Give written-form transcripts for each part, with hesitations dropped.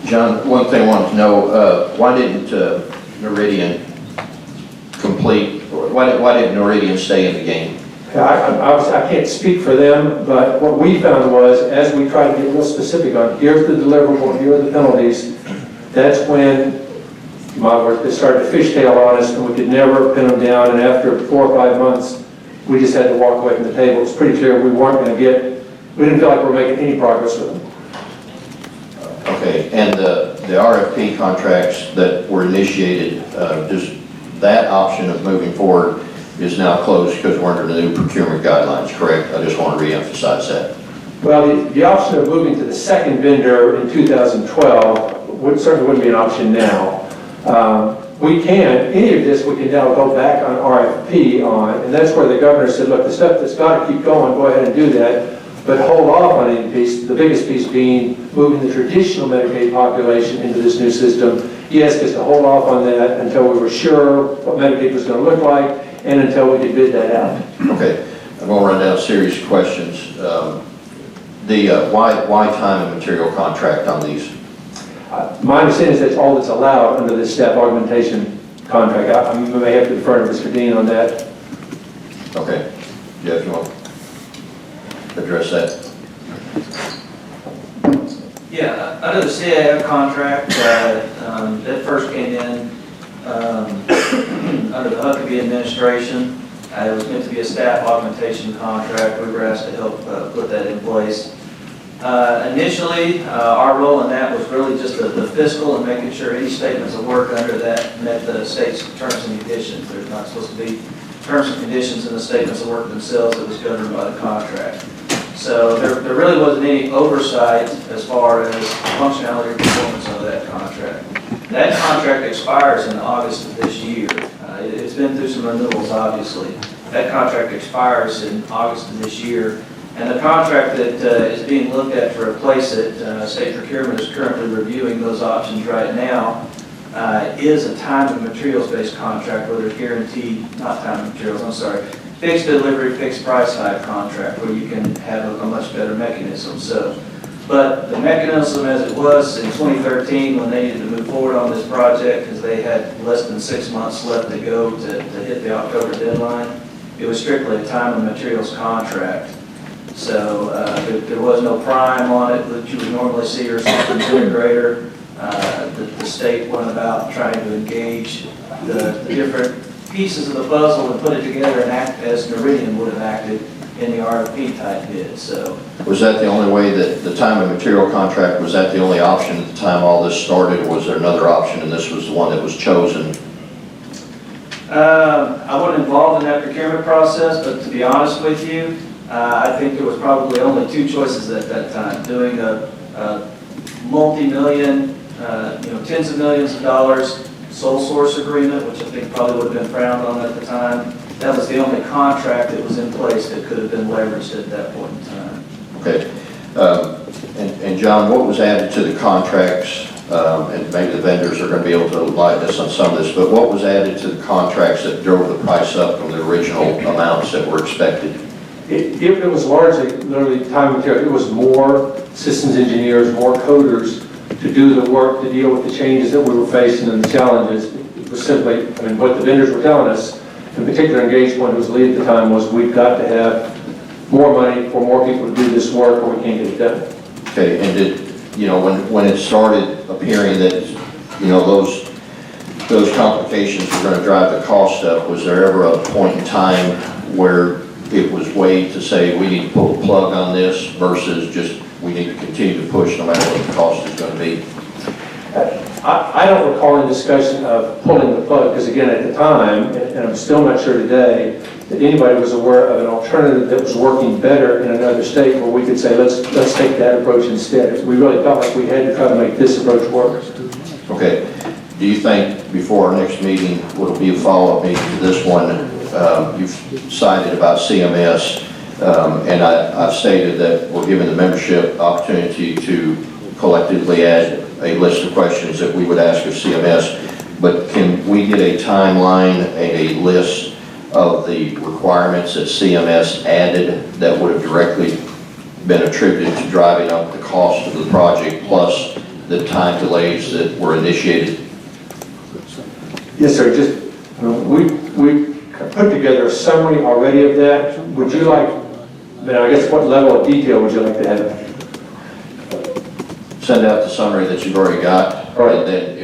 John, one thing I wanted to know, why didn't Meridian complete, why didn't Meridian stay in the game? I can't speak for them, but what we found was, as we tried to get real specific on, here's the deliverable, here are the penalties, that's when, in my words, they started to fishtail on us, and we could never pin them down, and after 4 or 5 months, we just had to walk away from the table. It was pretty clear we weren't going to we didn't feel like we were making any progress with them. Okay, and the RFP contracts that were initiated, just that option of moving forward is now closed because we're under the new procurement guidelines, correct? I just want to reemphasize that. Well, the option of moving to the second vendor in 2012 certainly wouldn't be an option now. Any of this we can now go back on RFP on, and that's where the governor said, look, the stuff that's got to keep going, go ahead and do that, but hold off on any piece, the biggest piece being moving the traditional Medicaid population into this new system. He asked us to hold off on that until we were sure what Medicaid was going to look like and until we could bid that out. Okay, I'm going to run down a series of questions. Why time and material contract on these? My understanding is that's all that's allowed under the staff augmentation contract. I may have to defer to Mr. Dean on that. Okay, Jeff, you want to address that? Yeah, under the CAF contract that first came in under the Huckabee administration, it was meant to be a staff augmentation contract. We were asked to help put that in place. Initially, our role in that was really just the fiscal and making sure any statements of work under that met the state's terms and conditions. There's not supposed to be terms and conditions in the statements of work themselves that was governed by the contract. So there really wasn't any oversight as far as functionality or performance of that contract. That contract expires in August of this year. It's been through some renewals, obviously. That contract expires in August of this year. And the contract that is being looked at to replace it, state procurement is currently reviewing those options right now, is a time and materials-based contract where there's guaranteed, not time and materials, I'm sorry, fixed delivery, fixed price type contract where you can have a much better mechanism. So, but the mechanism as it was in 2013 when they needed to move forward on this project because they had less than 6 months left to go to hit the October deadline, it was strictly a time and materials contract. So there was no prime on it that you would normally see or systems integrator. The state went about trying to engage the different pieces of the puzzle and put it together and act as Meridian would have acted in the RFP type bid. So Was that the only way that the time and material contract, was that the only option at the time all this started, or was there another option and this was the one that was chosen? I wasn't involved in that procurement process, but to be honest with you, I think there was probably only 2 choices at that time. Doing a multi-million, tens of millions of dollars sole source agreement, which I think probably would have been frowned on at the time. That was the only contract that was in place that could have been leveraged at that point in time. Okay. And John, what was added to the contracts, and maybe the vendors are going to be able to enlighten us on some of this, but what was added to the contracts that drove the price up from the original amounts that were expected? It was largely, literally time and material. It was more systems engineers, more coders to do the work to deal with the changes that we were facing and the challenges. It was simply, what the vendors were telling us, in particular Engage Point, who was the lead at the time, was we've got to have more money for more people to do this work or we can't get it done. Okay, and did, when it started appearing that, those complications were going to drive the cost up, was there ever a point in time where it was weighed to say we need to pull the plug on this versus just we need to continue to push no matter what the cost is going to be? I don't recall any discussion of pulling the plug, because again, at the time, and I'm still not sure today, that anybody was aware of an alternative that was working better in another state where we could say, let's take that approach instead. We really felt like we had to try to make this approach work. Okay. Do you think before our next meeting, will be a follow-up meeting to this one, you've cited about CMS, and I've stated that we're giving the membership opportunity to collectively add a list of questions that we would ask of CMS, but can we get a timeline and a list of the requirements that CMS added that would have directly been attributed to driving up the cost of the project, plus the time delays that were initiated? Yes, sir, just, we put together a summary already of that. Would you like, I guess what level of detail would you like to have? Send out the summary that you've already got. All right. And then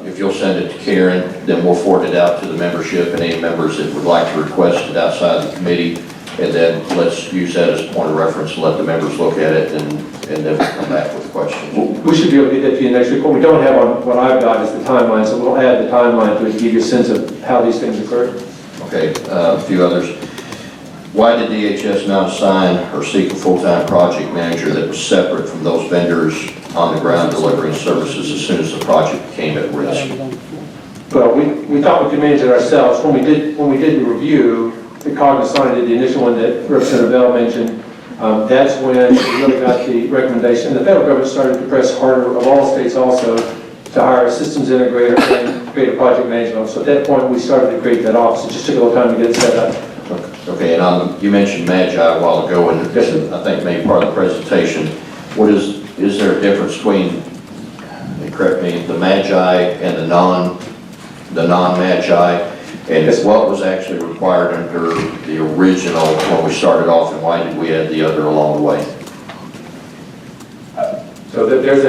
if you'll send it to Karen, then we'll forward it out to the membership and any members that would like to request it outside the committee. And then let's use that as a point of reference and let the members look at it and then we'll come back with questions. We should be able to get that to you next week. What we don't have on what I've got is the timeline, so we'll add the timeline to it to give you a sense of how these things occurred. Okay, a few others. Why did DHS not assign or seek a full-time project manager that was separate from those vendors on the ground delivering services as soon as the project became at risk? Well, we thought we could manage it ourselves. When we did the review, the Cognizant did the initial one that Representative Bell mentioned. That's when we really got the recommendation. And the federal government started to press harder, of all states also, to hire a systems integrator and create a project management office. So at that point, we started to create that office. It just took a little time to get it set up. Okay, and you mentioned Magi a while ago, and Yes, I think maybe part of the presentation. Is there a difference between, correct me, the Magi and the non-Magi? And Yes. what was actually required under the original when we started off, and why did we add the other along the way? So there's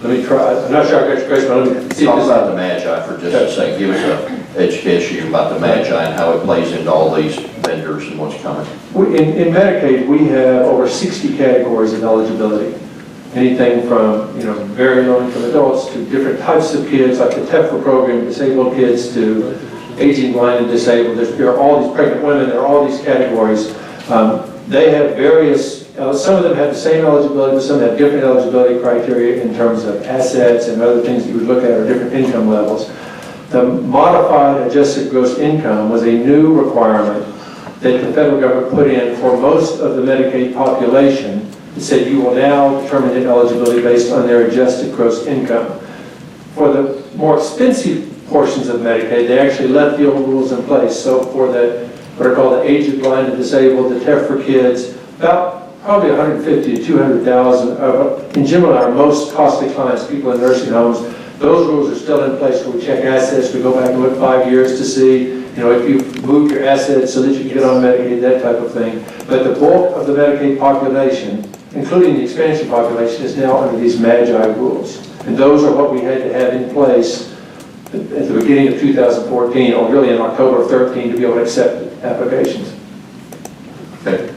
let me try, I'm not sure I got your question, but let me see if Talk this. about the Magi for just a second. Give us an education about the Magi and how it plays into all these vendors and what's coming. In Medicaid, we have over 60 categories of eligibility. Anything from, very low-income adults to different types of kids, like the TEFRA program, disabled kids, to aging, blind, and disabled. There are all these pregnant women, there are all these categories. They have various, some of them have the same eligibility, but some have different eligibility criteria in terms of assets and other things you would look at, or different income levels. The modified adjusted gross income was a new requirement that the federal government put in for most of the Medicaid population. It said you will now determine their eligibility based on their adjusted gross income. For the more expensive portions of Medicaid, they actually left the old rules in place. So for what are called the aged, blind, and disabled, the TEFRA kids, about probably 150 to 200,000 in general our most costly clients, people in nursing homes. Those rules are still in place where we check assets. We go back and look 5 years to see, if you've moved your assets so that you can get on Medicaid, that type of thing. But the bulk of the Medicaid population, including the expansion population, is now under these Magi rules. And those are what we had to have in place at the beginning of 2014, or really in October of 13, to be able to accept applications. Okay.